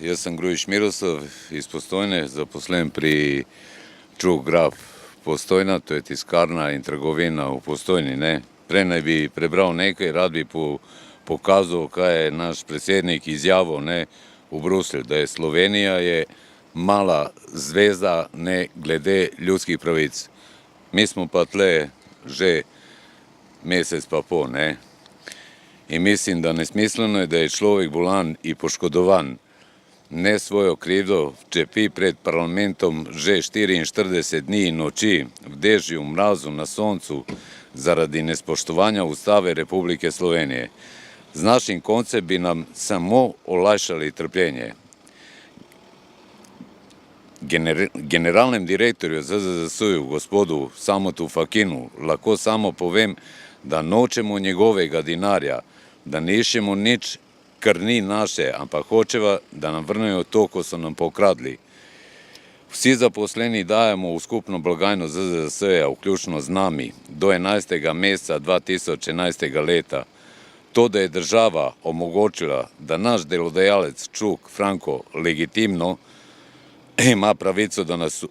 jaz sem Grujič Miroslav iz Postojne, zaposlen pri Čuk Graf Postojna, to je tiskarna in trgovina v Postojni. Prej naj bi prebral nekaj, rad bi pokazal, kaj je naš predsednik izjavil v Bruslju, da je Slovenija mala zvezda glede ljudskih pravic. Mi smo pa tle že mesec pa pol. In mislim, da nesmisleno je, da je človek bolan in poškodovan, ne svojo krivdo čepi pred parlamentom že 44 dni in noči, v dežju, v mrazu, na soncu, zaradi nespoštovanja Ustave Republike Slovenije. Z našim koncem bi nam samo olajšali trpljenje. Generalnem direktorju ZZZS-u, gospodu Samotu Fakinu, lahko samo povem, da nočemo njegovega denarja, da ne iščemo nič, kar ni naše, ampak hočeva, da nam vrnejo to, ko so nam pokradli. Vsi zaposleni dajemo v skupno blagajno ZZZS-ja, vključno z nami, do 11. meseca 2011. leta. To, da je država omogočila, da naš delodajalec Čuk Franko legitimno ima pravico, da nas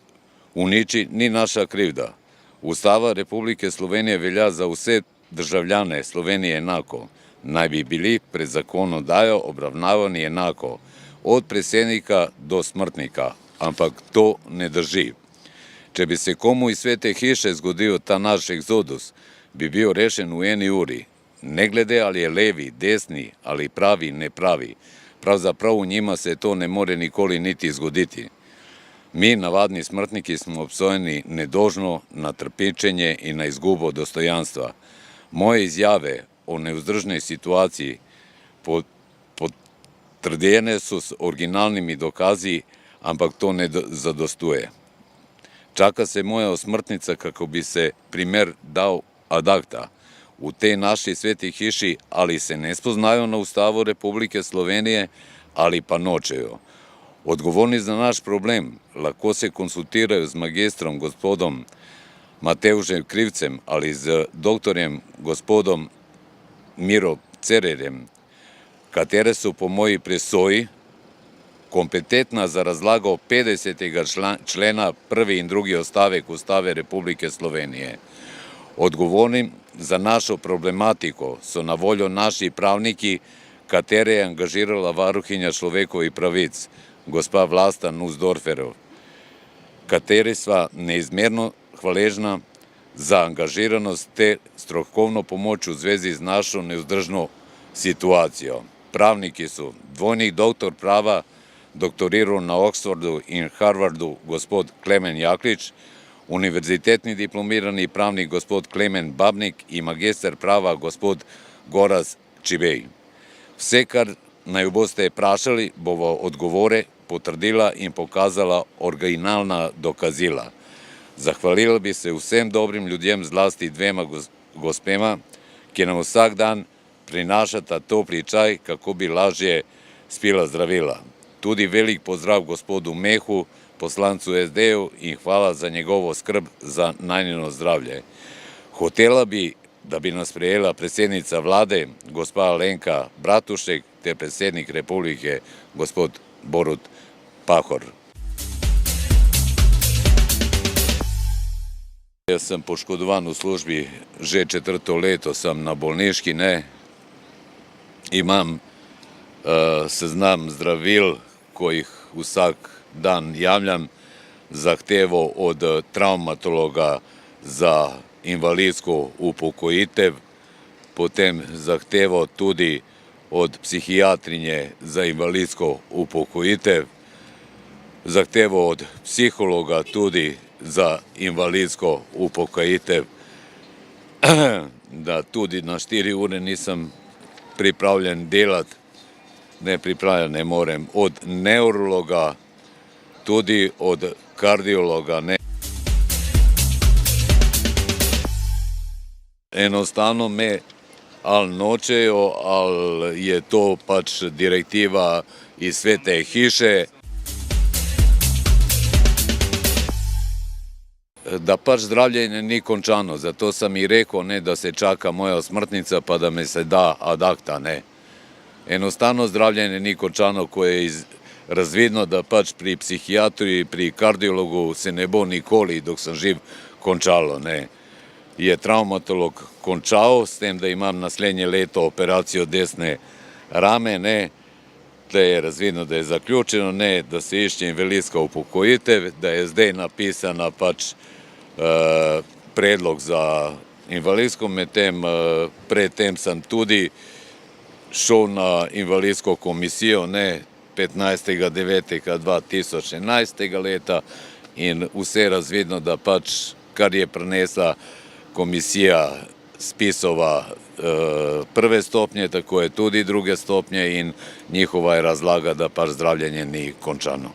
uniči, ni naša krivda. Ustava Republike Slovenije velja za vse državljane Slovenije enako. Naj bi bili pred zakonodajo obravnavani enako, od predsednika do smrtnika, ampak to ne drži. Če bi se komu iz Svete hiše zgodil ta naš eksodus, bi bil rešen v eni uri. Ne glede ali je levi, desni ali pravi, ne pravi. Pravzaprav v njima se to ne more nikoli niti zgoditi. Mi, navadni smrtniki, smo obsojeni nedožno na trpečenje in na izgubo dostojanstva. Moje izjave o nevzdržnej situaciji potrdjene so s originalnimi dokazi, ampak to ne zadostuje. Čaka se moja osmrtnica, kako bi se primer dal ad acta. V tej naši sveti hiši ali se ne spoznajo na Ustavo Republike Slovenije ali pa nočejo. Odgovorni za naš problem lahko se konsultirajo z magistrom gospodom Matevžem Krivcem ali z doktorjem gospodom Miro Cererjem, katere so po moji presoji kompetentna za razlago 50. člena prvi in drugi odstavek Ustave Republike Slovenije. Odgovorni za našo problematiko so na voljo naši pravniki, katere je angažirala varuhinja človekovih pravic, gospa Vlasta Nussdorfer, kateri sva neizmerno hvaležna za angažiranost te strokovno pomoč v zvezi z našo nevzdržno situacijo. Pravniki so dvojni doktor prava, doktoriral na Oxfordu in Harvardu gospod Klemen Jaklič, univerzitetni diplomirani pravnik gospod Klemen Babnik in magister prava gospod Gorazd Čibej. Vse, kar naj boste vprašali, bova odgovore potrdila in pokazala originalna dokazila. Zahvalila bi se vsem dobrim ljudem, zlasti dvema gospema, ki nam vsak dan prinašata topli čaj, kako bi lažje spila zdravila. Tudi velik pozdrav gospodu Mehu, poslancu SD-ju, in hvala za njegovo skrb za najnjeno zdravje. Hotela bi, da bi nas sprejela predsednica vlade, gospa Alenka Bratušek, ter predsednik republike, gospod Borut Pahor. Jaz sem poškodovan v službi že 4. leto, sem na bolniški, imam seznam zdravil, ko jih vsak dan jemljem, zahtevo od travmatologa za invalidsko upokojitev, potem zahtevo tudi od psihiatrinje za invalidsko upokojitev, zahtevo od psihologa tudi za invalidsko upokojitev, da tudi na 4 ure nisem pripravljen delati, ne morem, od nevrologa, tudi od kardiologa. Enostavno me ali nočejo, ali je to pač direktiva iz Svete hiše, da pač zdravljenje ni končano. Zato sem ji rekel, da se čaka moja smrtnica, pa da me se da ad acta. Enostavno zdravljenje ni končano, ko je razvidno, da pač pri psihiatriji, pri kardiologu se ne bo nikoli, dok sem živ, končalo. Je travmatolog končal, s tem, da imam naslednje leto operacijo desne rame, tle je razvidno, da je zaključeno, da se išče invalidska upokojitev, da je zdaj napisana pač predlog za invalidsko, medtem predtem sem tudi šel na invalidsko komisijo, 15.9.2011. leta in vse razvidno, da pač, kar je prinesla komisija spisova prve stopnje, tako je tudi druge stopnje in njihova je razlaga, da pač zdravljenje ni končano.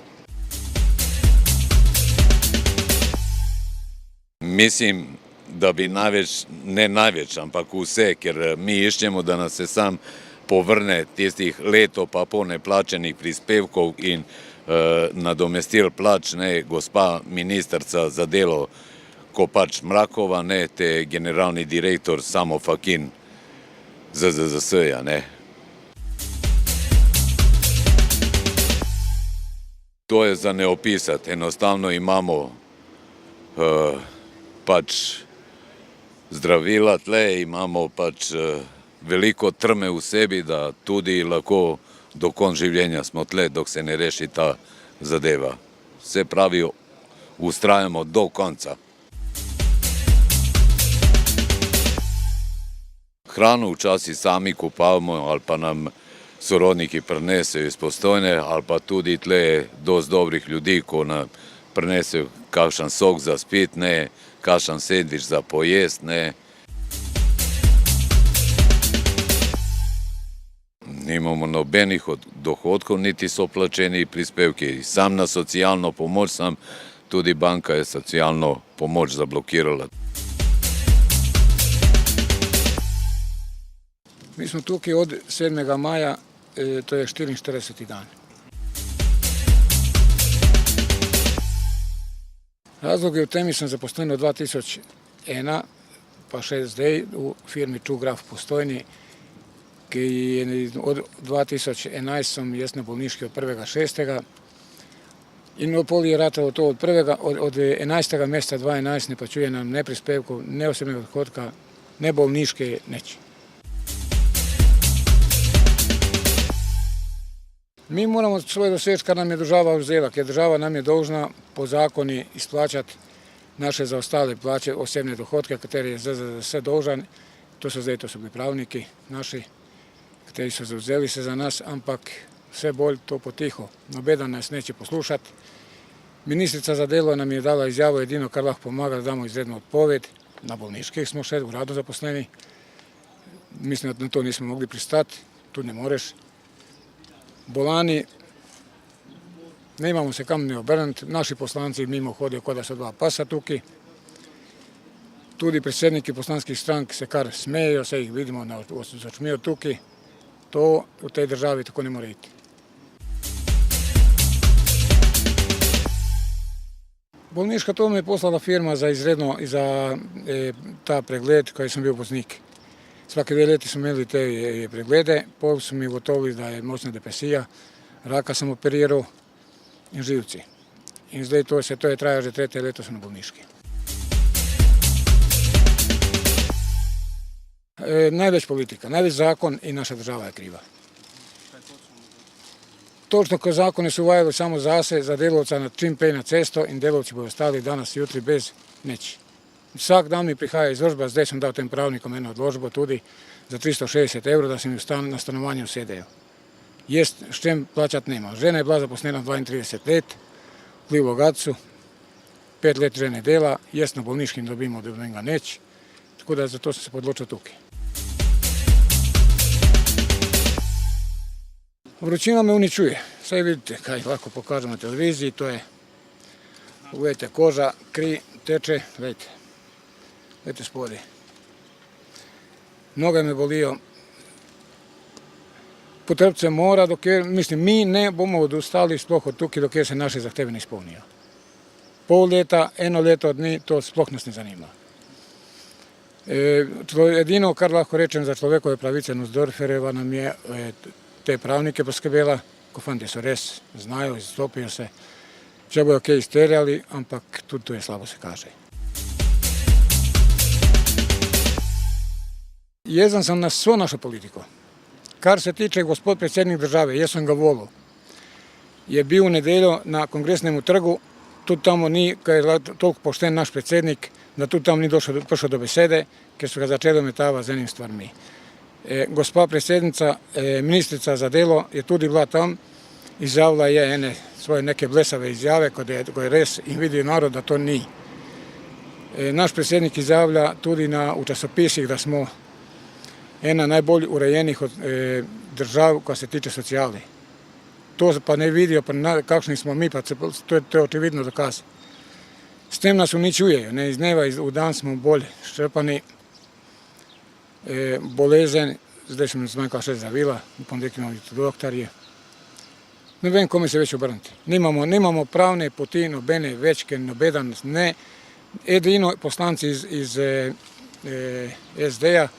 Mislim, da bi največ, ne največ, ampak vse, ker mi iščemo, da nas se sam povrne tistih leto pa pol neplačenih prispevkov in nadomestil plač, gospa ministrica za delo Kopač Mrakova, te generalni direktor Samo Fakin ZZZS-ja. To je za ne opisati. Enostavno imamo pač zdravila tle, imamo pač veliko trme v sebi, da tudi lahko do konca življenja smo tle, dok se ne reši ta zadeva. Se pravi, ustrajamo do konca. Hrano včasih sami kupavamo ali pa nam sorodniki prinesejo iz Postojne ali pa tudi tle dosti dobrih ljudi, ko nam prinesejo kakšen sok za spit, kakšen sendvič za pojest. Nimamo nobenih dohodkov, niti so plačeni prispevki. Sam na socialno pomoč sam, tudi banka je socialno pomoč zablokirala. Mi smo tukaj od 7. maja, to je 44. dan. Razlog je v tem, sem zaposlen od 2001, pa še zdaj v firmi Čugraf v Postojni, ki je od 2011 sem jaz na bolniški od 1.6. In pol je ratalo to od 11. meseca 2011 ne plačuje nam ne prispevkov, ne osebnega dohodka, ne bolniške, nič. Mi moramo svoje doseči, kar nam je država vzela, ker država nam je dolžna po zakoni izplačati naše zaostale plače, osebne dohodke, kateri je ZZZS dolžan. To so bili pravniki naši, kateri so zavzeli se za nas, ampak vse bolj to potiho. Nobeden nas neće poslušati. Ministrica za delo nam je dala izjavo, edino kar lahko pomaga, da damo izredno odpoved. Na bolniških smo še uradno zaposleni. Mislim, da na to nismo mogli pristati, tu ne moreš. Bolani, ne imamo se kam ne obrniti, naši poslanci mimo hodijo, kot da so dva pasa tukaj. Tudi predsedniki poslanskih strank se kar smejejo, se jih vidimo, začmejo tukaj. To v tej državi tako ne more iti. Bolniška to mi je poslala firma za ta pregled, ko sem bil voznik. Svake 2 leti smo imeli te preglede, pol so mi gotovili, da je močna depresija, raka sem operiral in živci. In zdaj to je traja že 3. leto sem na bolniški. Največ politika, največ zakon in naša država je kriva. Točno, ko zakone su uvajali samo zase, za delovca čim prej na cesto in delovci bodo ostali danas i jutri bez nič. Vsak dan mi prihaja izložba, zdaj sem dal tem pravnikom eno odložbo tudi za 360 € da se mi na stanovanju sedejo. Jaz s čem plaćati nema. Žena je bila zaposlena 32 let, v Livogacu, 5 let žene dela, jaz na bolniškim dobim od njega nič, tako da zato sem se podločil tukaj. Vročina me uničuje. Saj vidite, kaj lahko pokažem na televiziji, to je, uvejte, koža, kri, teče, gledajte spodaj. Noge me bolijo. Potrebce mora, mi ne bomo odustali sploh od tukaj, dokjer se naše zahteve ne izpolnijo. Pol leta, 1 leto dni, to sploh nas ne zanima. Edino, kar lahko rečem za človekove pravice, Nussdorferjeva nam je te pravnike poskrbela, ko fantje so res, znajo, izstopijo se. Če bojo kaj izterjali, ampak tudi to je slabo se kaže. Jezen sem na svo našo politiko. Kar se tiče gospod predsednik države, jaz sem ga volil. Je bil v nedeljo na Kongresnem trgu, tudi tamo ni, ker je toliko pošten naš predsednik, da tudi tam ni prišel do besede, ker so ga začeli metavati z enim stvarmi. Gospa predsednica, ministrica za delo je tudi bila tam, izjavila je ene svoje neke blesave izjave, ko je res in vidi narod, da to ni. Naš predsednik izjavlja tudi v časopisih, da smo ena najbolj urejenih držav, ko se tiče socijale. To pa ne vidijo, kakšni smo mi, pa to je očividno dokaz. S tem nas uničujejo, iz dneva v dan smo bolj ščrpani, bolezen, zdaj sem zmanjkala še zdravila, upam, da imamo tudi doktorje. Ne vem, kome se več obrniti. Nimamo pravne poti, nobene več, ker nobedan ne. Edino poslanci iz SD-ja,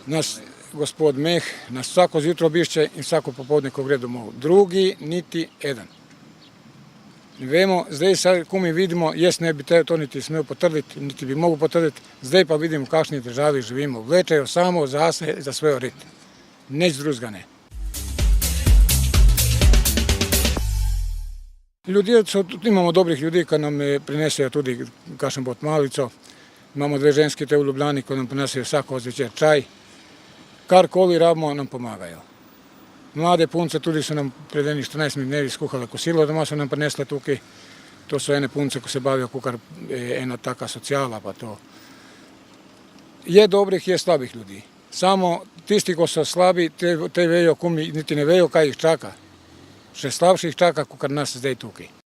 nas gospod Meh, nas vsako zjutro obišče in vsako popoldne, ko gre domov. Drugi, niti eden. Ne vemo, zdaj, ko mi vidimo, jaz ne bi to niti smel potrditi, niti bi mogel potrditi, zdaj pa vidimo, v kakšni državi živimo. Vlečejo samo zase, za svoj rit. Nič drugega ne. Imamo dobrih ljudi, ki nam prinesejo tudi kakšen bot malico. Imamo dve ženski te v Ljubljani, ko nam prinesejo vsako zvečer čaj. Karkoli rabimo, nam pomagajo. Mlade punce tudi so nam pred 14 dnevi skuhale kosilo, doma so nam prinesle tukaj. To so ene punce, ko se bavijo kakor ena taka sociala pa to. Je dobrih, je slabih ljudi. Samo tisti, ko so slabi, te vejo, niti ne vejo, kaj jih čaka. Še slabših čaka, kakor nas zdaj tukaj.